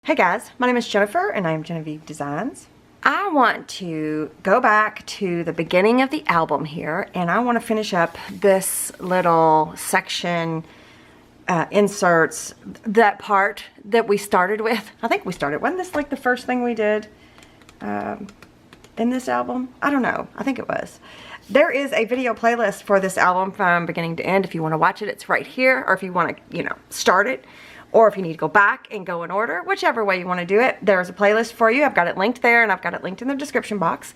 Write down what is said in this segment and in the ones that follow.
Hey guys, my name is Jennifer and I am Genevieve Designs. I want to go back to the beginning of the album here and I want to finish up this little section inserts, that part that we started with. I think we started, wasn't this like the first thing we did in this album? I don't know, I think it was. There is a video playlist for this album from beginning to end. If you want to watch it, it's right here, or if you want to, start it. Or if you need to go back and go in order, whichever way you want to do it, there's a playlist for you. I've got it linked there and I've got it linked in the description box.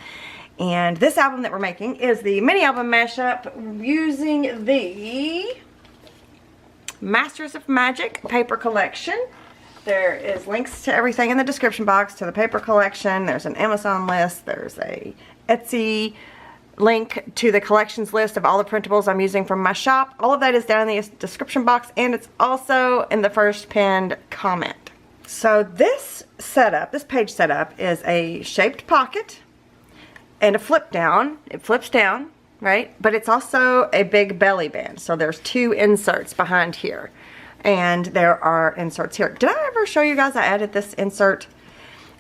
And this album that we're making is the mini album mashup using the Masters of Magic paper collection. There is links to everything in the description box, to the paper collection. There's an Amazon list. There's a Etsy link to the collections list of all the printables I'm using from my shop. All of that is down in the description box and it's also in the first pinned comment. So this setup, this page setup, is a shaped pocket and a flip down. It flips down, right? But it's also a big belly band. So there's two inserts behind here and there are inserts here. Did I ever show you guys I added this insert?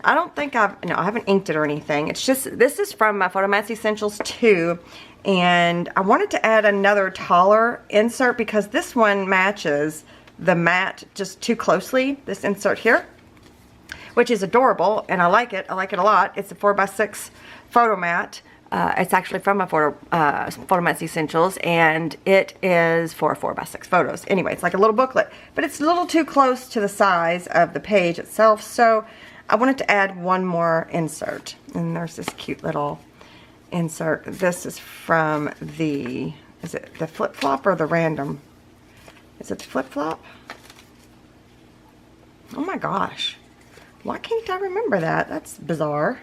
I don't think I haven't inked it or anything. It's just, this is from my Photomat's Essentials 2, and I wanted to add another taller insert because this one matches the mat just too closely, this insert here, which is adorable, and I like it. I like it a lot. It's a 4x6 photo mat. It's actually from my Photomat's Essentials, and it is for 4x6 photos. Anyway, it's like a little booklet, but it's a little too close to the size of the page itself, so I wanted to add one more insert, and there's this cute little insert. This is from the, is it the flip-flop or the random? Is it the flip-flop? Oh my gosh. Why can't I remember that? That's bizarre.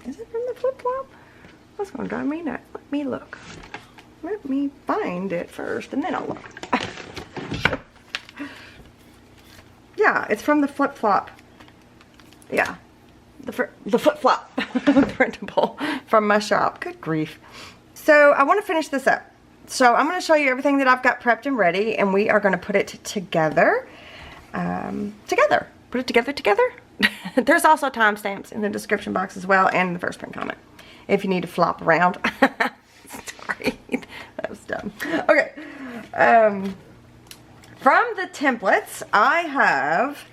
Is it from the flip-flop? That's going to drive me nuts. Let me look. Let me find it first, and then I'll look. Yeah, it's from the flip-flop. Yeah, the flip-flop printable from my shop. Good grief. So I want to finish this up. So I'm going to show you everything that I've got prepped and ready, and we are going to put it together. Put it together. There's also timestamps in the description box as well, and the first print comment, if you need to flop around. Sorry, that was dumb. Okay. From the templates, I have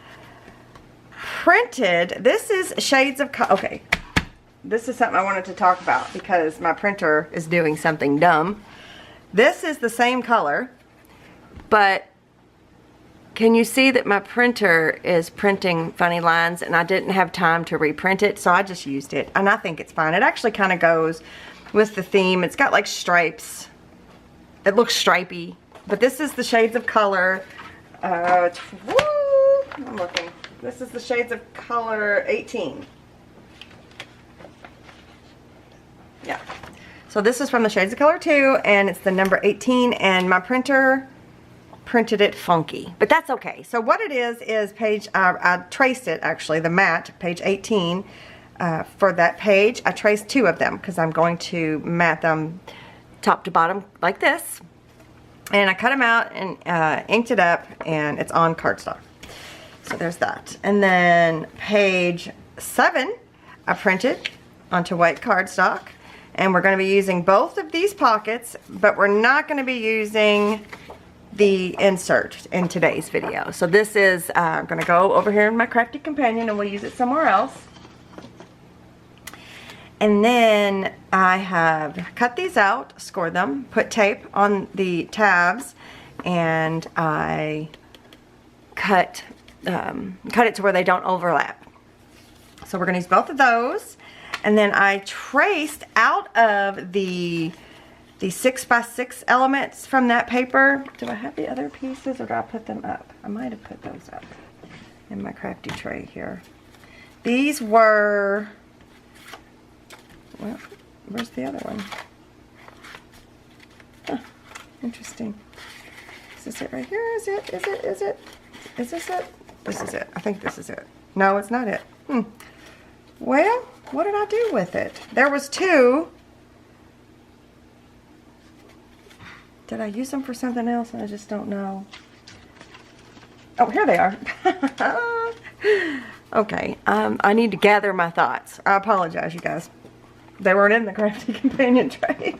printed, this is shades of color. Okay, this is something I wanted to talk about because my printer is doing something dumb. This is the same color, but can you see that my printer is printing funny lines and I didn't have time to reprint it, so I just used it, and I think it's fine. It actually kind of goes with the theme. It's got like stripes. It looks stripy. But this is the shades of color, I'm looking. This is the shades of color 18. Yeah. So this is from the shades of color 2, and it's the number 18, and my printer printed it funky. But that's okay. So what it is page, I traced it actually, the mat, page 18, for that page. I traced 2 of them because I'm going to mat them top to bottom like this. And I cut them out and inked it up, and it's on cardstock. So there's that. And then page 7, I printed onto white cardstock. And we're going to be using both of these pockets, but we're not going to be using the insert in today's video. So this is going to go over here in my Crafty Companion, and we'll use it somewhere else. And then I have cut these out, scored them, put tape on the tabs, and I cut it to where they don't overlap. So we're going to use both of those. And then I traced out of the 6x6 elements from that paper. Do I have the other pieces, or do I put them up? I might have put those up in my crafty tray here. These were... Well, where's the other one? Huh, interesting. Is this it right here? Is it? Is this it? This is it. I think this is it. No, it's not it. Well, what did I do with it? There was 2. Did I use them for something else? I just don't know. Oh, here they are. Okay, I need to gather my thoughts. I apologize, you guys. They weren't in the crafty companion tray.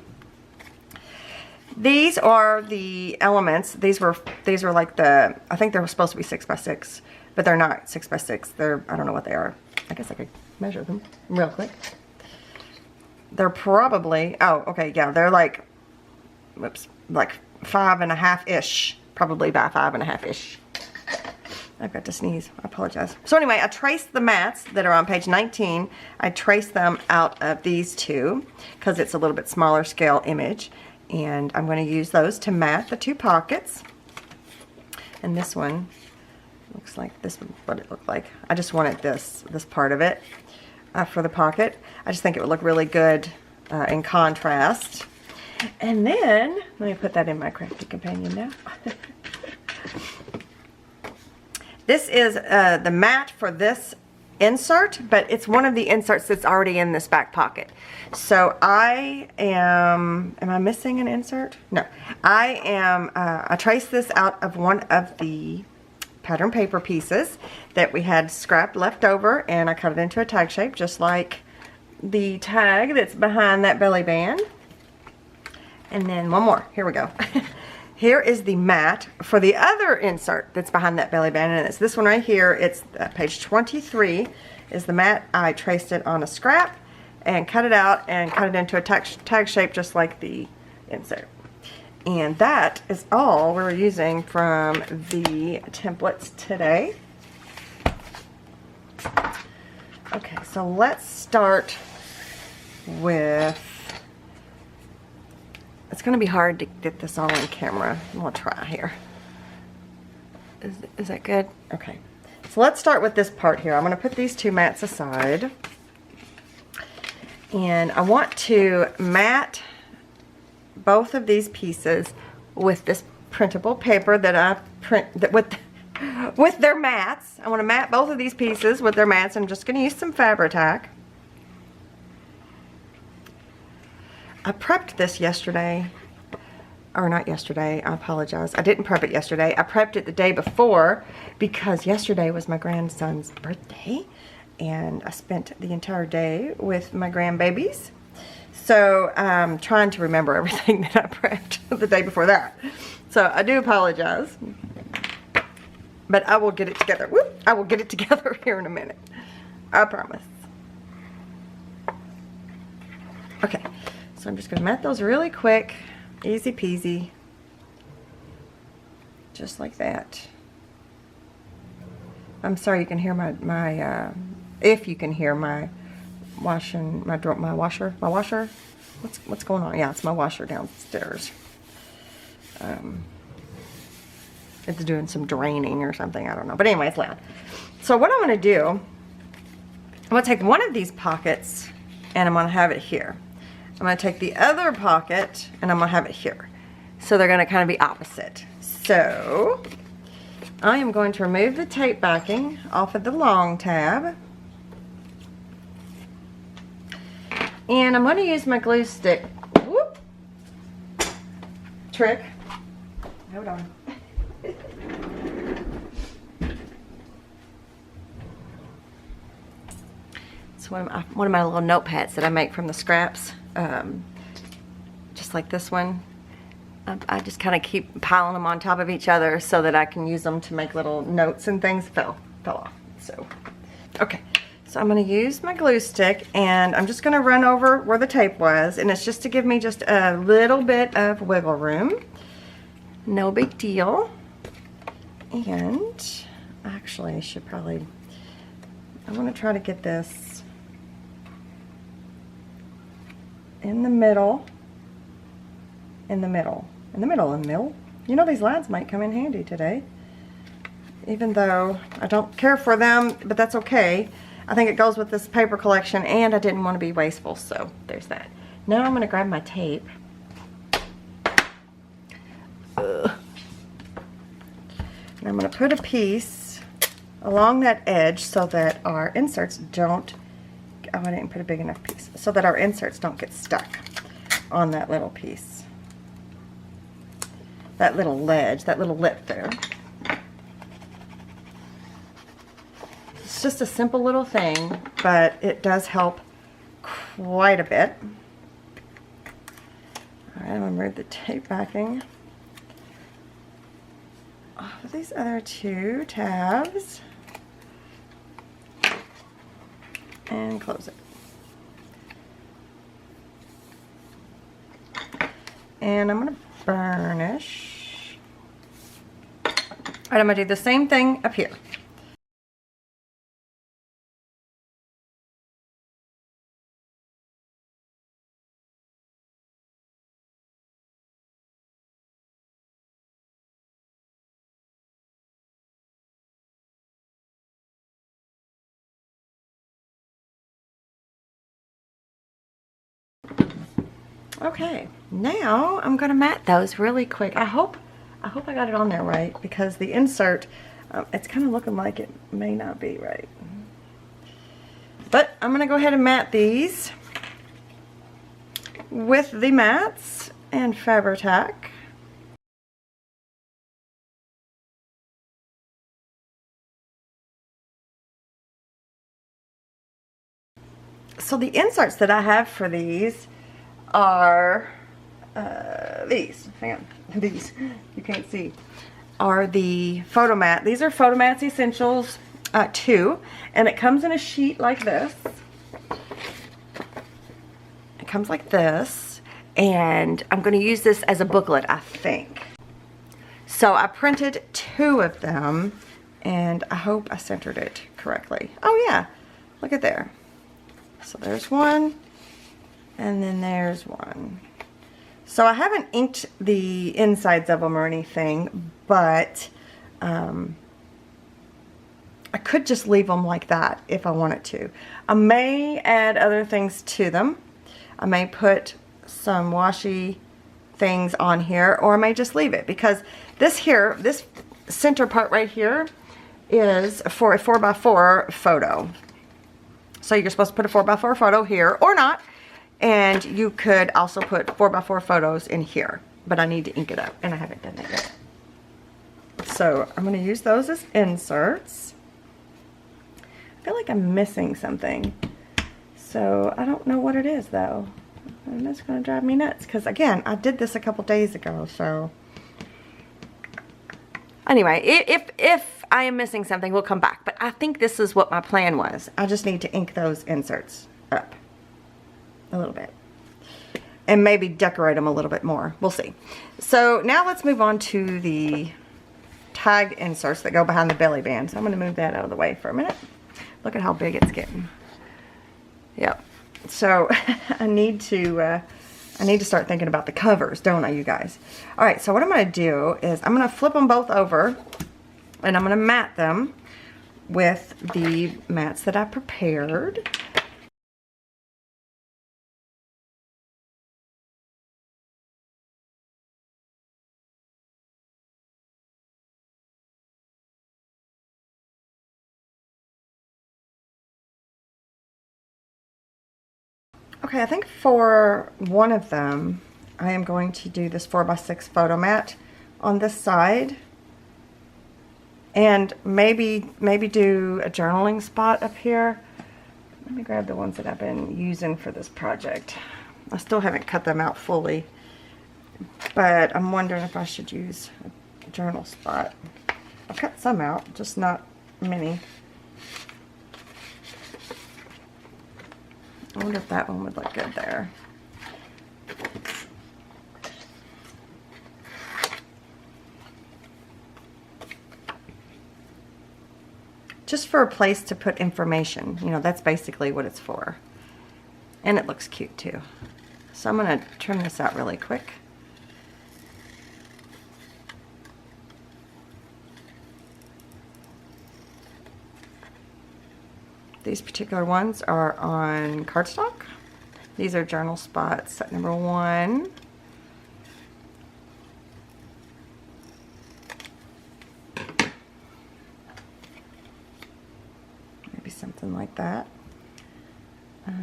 These are the elements. These were like the, I think they were supposed to be 6x6, but they're not 6x6. They're, I don't know what they are. I guess I could measure them real quick. They're probably, oh, okay, yeah, they're like, whoops, like 5.5-ish, probably by 5.5-ish. I've got to sneeze. I apologize. So anyway, I traced the mats that are on page 19. I traced them out of these two because it's a little bit smaller scale image. And I'm going to use those to mat the two pockets. And this one looks like this is what it looked like. I just wanted this part of it for the pocket. I just think it would look really good in contrast. And then, let me put that in my crafty companion now. This is the mat for this insert, but it's one of the inserts that's already in this back pocket. So I am I missing an insert? No. I traced this out of one of the pattern paper pieces that we had scrap left over, and I cut it into a tag shape, just like the tag that's behind that belly band. And then one more. Here we go. Here is the mat for the other insert that's behind that belly band, and it's this one right here. It's page 23 is the mat. I traced it on a scrap and cut it out and cut it into a tag shape just like the insert. And that is all we're using from the templates today. Okay, so let's start with, it's going to be hard to get this all on camera. I'm going to try here. Is that good? Okay. So let's start with this part here. I'm going to put these two mats aside. And I want to mat both of these pieces with this printable paper that I print with their mats. I want to mat both of these pieces with their mats. I'm just going to use some Fabri-Tac. I prepped this yesterday, or not yesterday, I apologize. I didn't prep it yesterday. I prepped it the day before because yesterday was my grandson's birthday and I spent the entire day with my grandbabies. So I'm trying to remember everything that I prepped the day before that. So I do apologize, but I will get it together. Whoop, I will get it together here in a minute. I promise. Okay. So I'm just going to mat those really quick, easy peasy, just like that. I'm sorry you can hear if you can hear my washing, my washer. What's going on? Yeah, it's my washer downstairs. It's doing some draining or something, I don't know. But anyway, it's loud. So what I'm going to do, I'm going to take one of these pockets and I'm going to have it here. I'm going to take the other pocket and I'm going to have it here. So they're going to kind of be opposite. So I am going to remove the tape backing off of the long tab. And I'm going to use my glue stick trick. Hold on. It's one of my little notepads that I make from the scraps. Just like this one. I just kind of keep piling them on top of each other so that I can use them to make little notes and things. Fell off. So, okay. So I'm going to use my glue stick and I'm just going to run over where the tape was, and it's just to give me just a little bit of wiggle room. No big deal. And actually I should probably, I want to try to get this in the middle, You know, these lines might come in handy today, even though I don't care for them, but that's okay. I think it goes with this paper collection, and I didn't want to be wasteful, so there's that. Now I'm going to grab my tape. And I'm going to put a piece along that edge so that our inserts don't, oh, I didn't put a big enough piece, so that our inserts don't get stuck on that little piece. That little ledge, that little lip there. It's just a simple little thing, but it does help quite a bit. All right, I'm going to remove the tape backing off of these other two tabs and close it. And I'm going to burnish. All right, I'm going to do the same thing up here. Okay, now I'm gonna mat those really quick. I hope I got it on there right, because the insert, it's kind of looking like it may not be right. But I'm gonna go ahead and mat these with the mats and Fabri-Tac. So the inserts that I have for these are these. Hang on, these you can't see. Are the Photomat. These are Photomat's Essentials 2, and it comes in a sheet like this. It comes like this, and I'm going to use this as a booklet, I think. So I printed 2 of them, and I hope I centered it correctly. Oh yeah, look at there. So there's one, and then there's one. So I haven't inked the insides of them or anything, but I could just leave them like that if I wanted to. I may add other things to them. I may put some washi things on here, or I may just leave it, because this here, this center part right here is for a 4x4 photo. So you're supposed to put a 4x4 photo here or not. And you could also put 4x4 photos in here, but I need to ink it up, and I haven't done that yet. So I'm going to use those as inserts. I feel like I'm missing something. So I don't know what it is, though. And that's going to drive me nuts, because again, I did this a couple days ago, so. Anyway, if I am missing something, we'll come back. But I think this is what my plan was. I just need to ink those inserts up a little bit, and maybe decorate them a little bit more. We'll see. So now let's move on to the tag inserts that go behind the belly band. So I'm going to move that out of the way for a minute. Look at how big it's getting. Yep. So I need to start thinking about the covers, don't I, you guys? All right. So what I'm going to do is I'm going to flip them both over, and I'm going to mat them with the mats that I prepared. Okay, I think for one of them, I am going to do this 4x6 photo mat on this side, and maybe do a journaling spot up here. Let me grab the ones that I've been using for this project. I still haven't cut them out fully, but I'm wondering if I should use a journal spot. I've cut some out, just not many. I wonder if that one would look good there. Just for a place to put information. You know, that's basically what it's for. And it looks cute too. So I'm going to trim this out really quick. These particular ones are on cardstock. These are journal spots, set number 1. Maybe something like that. Do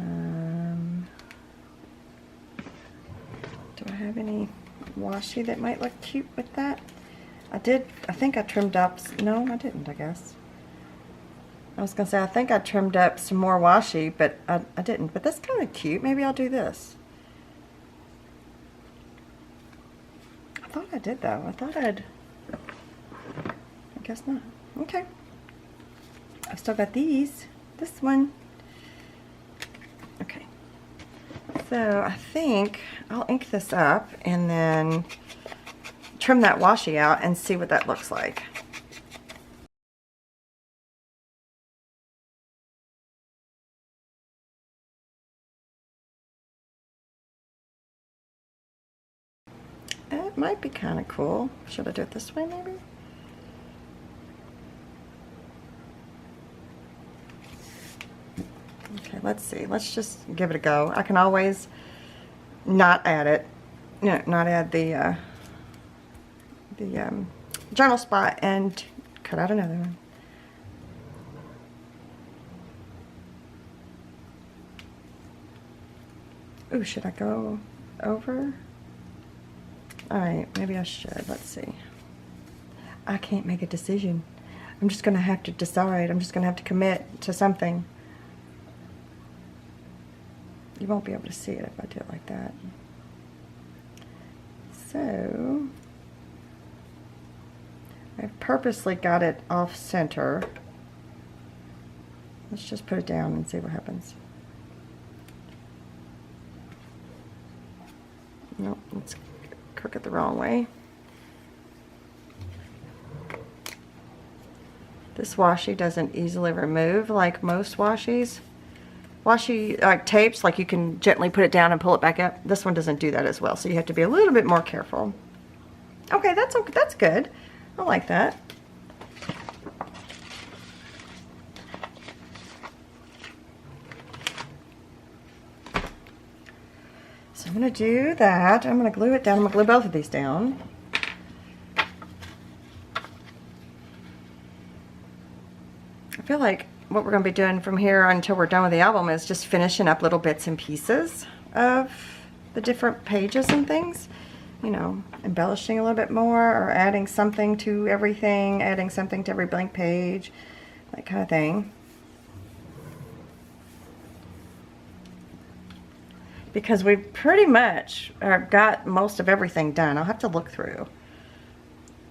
I have any washi that might look cute with that? I think I trimmed up. No, I didn't, I guess. I was gonna say, I think I trimmed up some more washi, but I didn't. But that's kind of cute. Maybe I'll do this. I thought I did though. I guess not. Okay. I've still got these. This one. Okay. So I think I'll ink this up and then trim that washi out and see what that looks like. It might be kind of cool. Should I do it this way maybe? Okay, let's see. Let's just give it a go. I can always not add it. Not add the journal spot and cut out another one. Ooh, should I go over? Alright, maybe I should. Let's see. I can't make a decision. I'm just going to have to decide. I'm just going to have to commit to something. You won't be able to see it if I do it like that. So, I've purposely got it off center. Let's just put it down and see what happens. Nope, let's crook it the wrong way. This washi doesn't easily remove like most washis. Washi tapes, like you can gently put it down and pull it back up. This one doesn't do that as well, so you have to be a little bit more careful. Okay, that's good. I like that. So I'm going to do that. I'm going to glue it down. I'm going to glue both of these down. I feel like what we're going to be doing from here until we're done with the album is just finishing up little bits and pieces of the different pages and things. You know, embellishing a little bit more or adding something to everything, adding something to every blank page, that kind of thing. Because we pretty much got most of everything done. I'll have to look through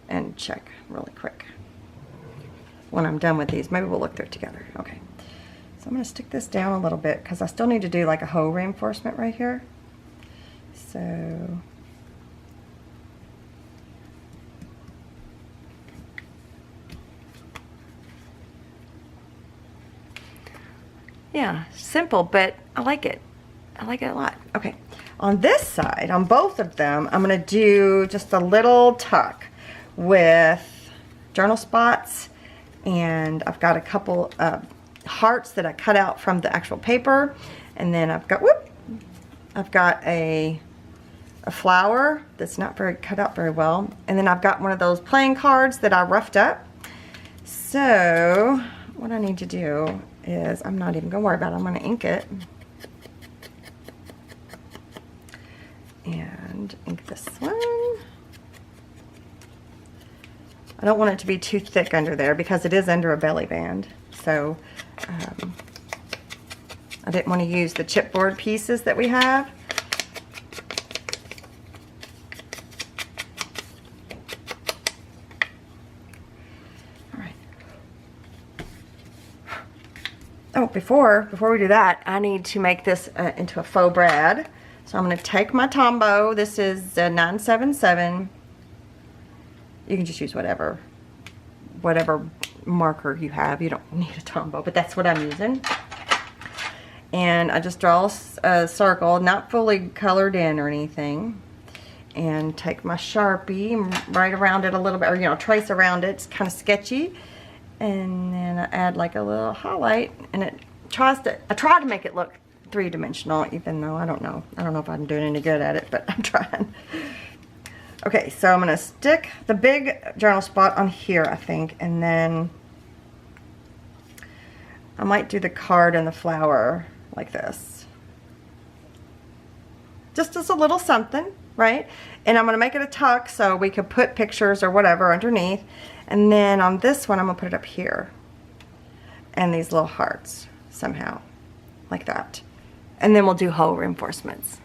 and check really quick when I'm done with these. Maybe we'll look through it together. Okay. So I'm going to stick this down a little bit because I still need to do like a hoe reinforcement right here. So yeah, simple, but I like it. I like it a lot. Okay, on this side, on both of them, I'm going to do just a little tuck with journal spots, and I've got a couple hearts that I cut out from the actual paper, and then I've got a flower that's not very cut out very well, and then I've got one of those playing cards that I roughed up. So what I need to do is, I'm not even going to worry about it. I'm going to ink it. And ink this one. I don't want it to be too thick under there because it is under a belly band. So I didn't want to use the chipboard pieces that we have. All right. Oh, before we do that, I need to make this into a faux brad. So I'm going to take my Tombow. This is 977. You can just use whatever marker you have. You don't need a Tombow, but that's what I'm using. And I just draw a circle, not fully colored in or anything. And take my Sharpie and write around it a little bit, or, you know, trace around it. It's kind of sketchy. And then I add like a little highlight, and I try to make it look three-dimensional, even though I don't know if I'm doing any good at it, but I'm trying. Okay, so I'm going to stick the big journal spot on here, I think, and then I might do the card and the flower like this. Just as a little something, right? And I'm going to make it a tuck so we could put pictures or whatever underneath. And then on this one, I'm going to put it up here. and these little hearts somehow, like that. And then we'll do hole reinforcements.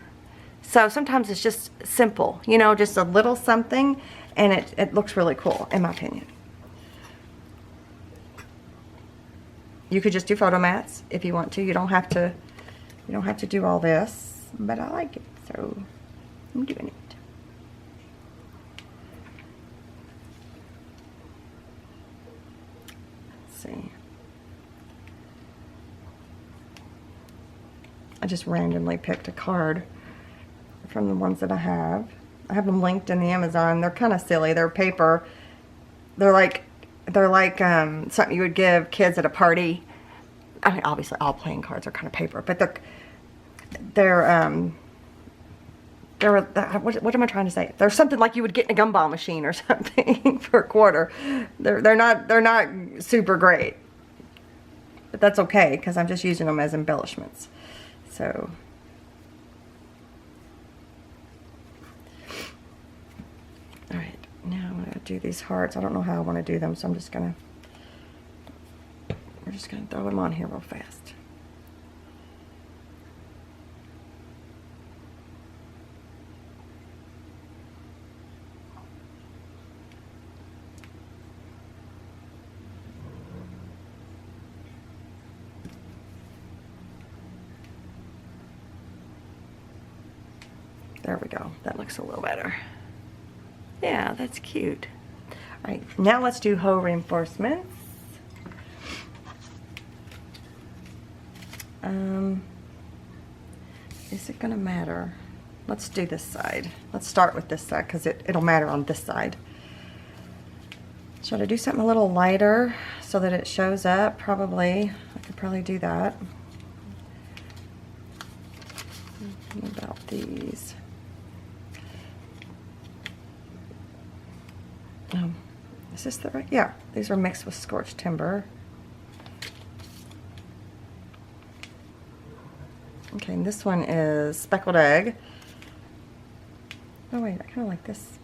So sometimes it's just simple, you know, just a little something, and it looks really cool, in my opinion. You could just do photo mats if you want to. You don't have to do all this, but I like it, so I'm doing it. Let's see. I just randomly picked a card from the ones that I have. I have them linked in the Amazon. They're kind of silly. They're paper. They're like something you would give kids at a party. I mean, obviously all playing cards are kind of paper, but what am I trying to say? They're something like you would get in a gumball machine or something for a quarter. They're not super great, but that's okay because I'm just using them as embellishments. So. Alright, now I'm going to do these hearts. I don't know how I want to do them, so we're just going to throw them on here real fast. There we go. That looks a little better. Yeah, that's cute. All right, now let's do hole reinforcements. Is it gonna matter? Let's do this side. Let's start with this side because it'll matter on this side. Should I do something a little lighter so that it shows up? Probably. I could probably do that. What about these? Is this the right? Yeah, these are mixed with scorched timber. Okay, and this one is speckled egg. Oh wait, I kind of like this.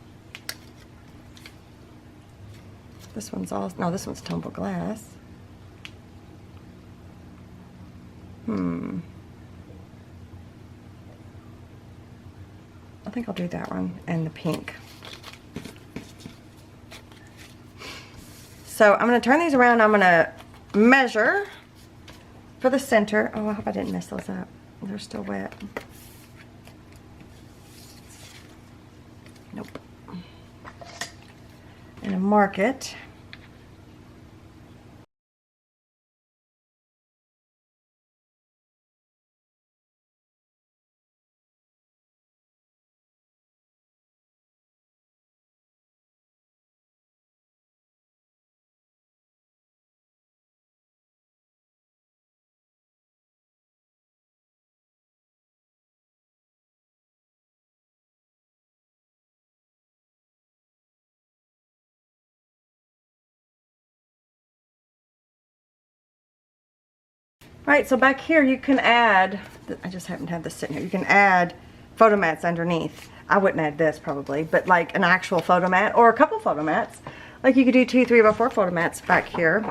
This one's all, no, this one's tumbled glass. I think I'll do that one and the pink. So I'm going to turn these around. I'm going to measure for the center. Oh, I hope I didn't mess those up. They're still wet. Nope. And mark it. Right, so back here you can add, I just happen to have this sitting here, you can add photo mats underneath. I wouldn't add this probably, but like an actual photo mat or a couple photo mats. Like you could do 2, 3 by 4 photo mats back here.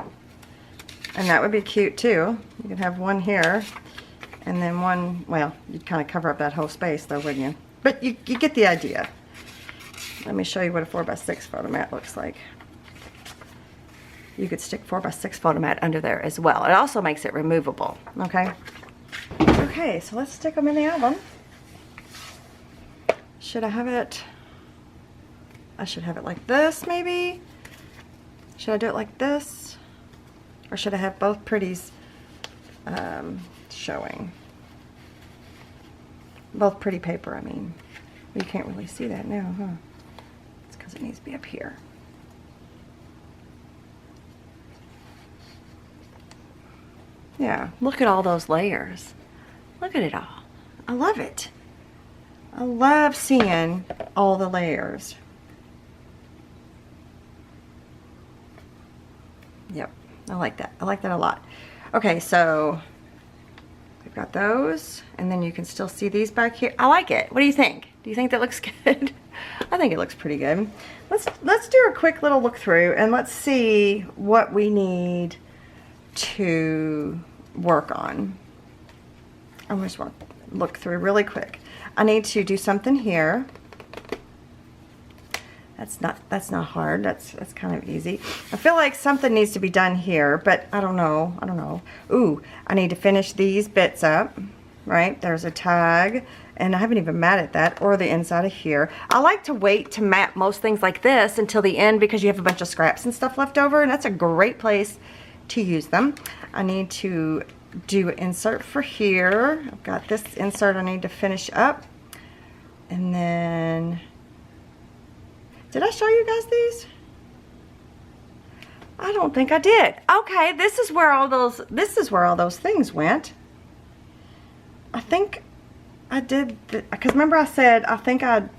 And that would be cute too. You could have one here and then one, well, you'd kind of cover up that whole space though, wouldn't you? But you get the idea. Let me show you what a 4 by 6 photo mat looks like. You could stick 4 by 6 photo mat under there as well. It also makes it removable, okay? Okay, so let's stick them in the album. Should I have it, I should have it like this maybe? Should I do it like this? Or should I have both pretties showing? Both pretty paper, I mean. You can't really see that now, huh? It's because it needs to be up here. Yeah, look at all those layers. Look at it all. I love it. I love seeing all the layers. Yep, I like that. I like that a lot. Okay, so we've got those, and then you can still see these back here. I like it. What do you think? Do you think that looks good? I think it looks pretty good. Let's do a quick little look through and let's see what we need to work on. I just want to look through really quick. I need to do something here. That's not hard. That's kind of easy. I feel like something needs to be done here, but I don't know. I don't know. Ooh, I need to finish these bits up. Right? There's a tag, and I haven't even matted that, or the inside of here. I like to wait to mat most things like this until the end because you have a bunch of scraps and stuff left over, and that's a great place to use them. I need to do an insert for here. I've got this insert I need to finish up, and then did I show you guys these? I don't think I did. Okay, this is where all those things went. I think I did, because remember I said I think I'm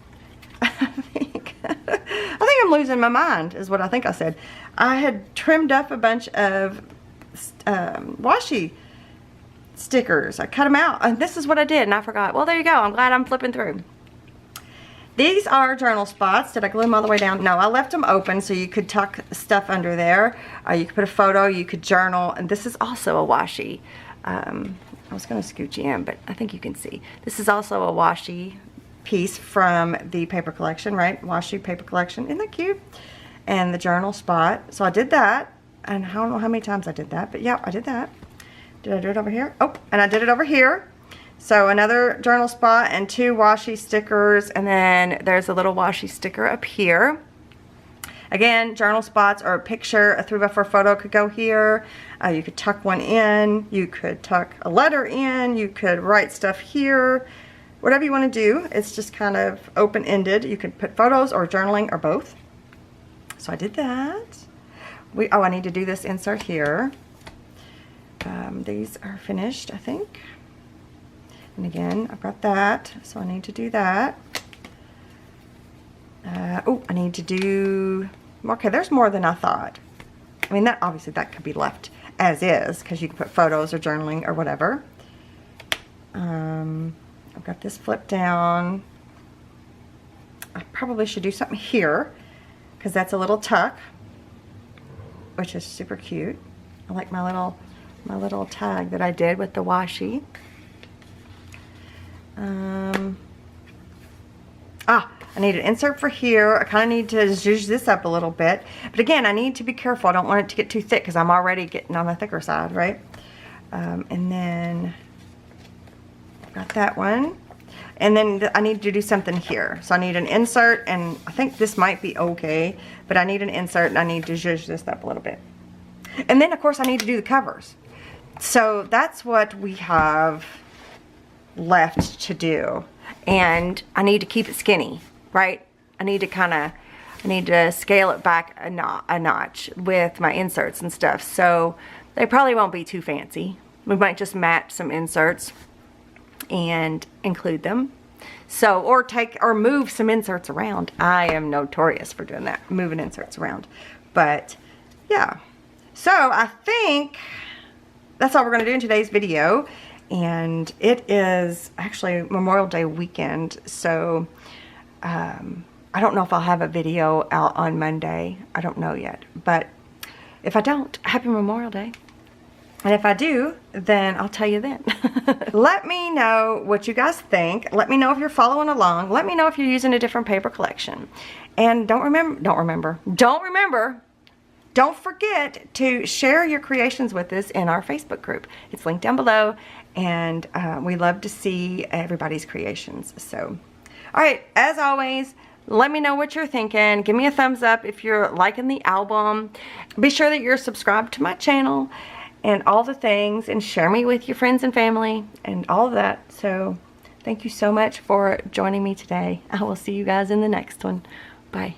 losing my mind is what I think I said. I had trimmed up a bunch of washi stickers. I cut them out, and this is what I did, and I forgot. Well, there you go. I'm glad I'm flipping through. These are journal spots. Did I glue them all the way down? No, I left them open so you could tuck stuff under there. You could put a photo, you could journal, and this is also a washi. I was going to scooch you in, but I think you can see. This is also a washi piece from the paper collection, right? Washi paper collection. Isn't that cute? And the journal spot. So I did that, and I don't know how many times I did that, but yeah, I did that. Did I do it over here? Oh, and I did it over here. So another journal spot and 2 washi stickers, and then there's a little washi sticker up here. Again, journal spots or a picture, a 3x4 photo could go here. You could tuck one in. You could tuck a letter in. You could write stuff here. Whatever you want to do. It's just kind of open-ended. You could put photos or journaling or both. So I did that. Oh, I need to do this insert here. These are finished, I think. And again, I've got that. So I need to do that. Oh, I need to do... Okay, there's more than I thought. I mean, that obviously that could be left as is because you can put photos or journaling or whatever. I've got this flipped down. I probably should do something here because that's a little tuck, which is super cute. I like my little tag that I did with the washi. I need an insert for here. I kind of need to zhuzh this up a little bit. But again, I need to be careful. I don't want it to get too thick because I'm already getting on the thicker side, right? And then I've got that one. And then I need to do something here. So I need an insert, and I think this might be okay, but I need an insert, and I need to zhuzh this up a little bit. And then, of course, I need to do the covers. So that's what we have left to do. And I need to keep it skinny, right? I need to scale it back a notch with my inserts and stuff. So they probably won't be too fancy. We might just match some inserts and include them. So, or move some inserts around. I am notorious for doing that, moving inserts around. But yeah, so I think that's all we're going to do in today's video. And it is actually Memorial Day weekend, so I don't know if I'll have a video out on Monday. I don't know yet, but if I don't, happy Memorial Day. And if I do, then I'll tell you then. Let me know what you guys think. Let me know if you're following along. Let me know if you're using a different paper collection. And don't forget to share your creations with us in our Facebook group. It's linked down below, and we love to see everybody's creations. So, all right, as always, let me know what you're thinking. Give me a thumbs up if you're liking the album. Be sure that you're subscribed to my channel and all the things, and share me with your friends and family and all of that. So thank you so much for joining me today. I will see you guys in the next one. Bye.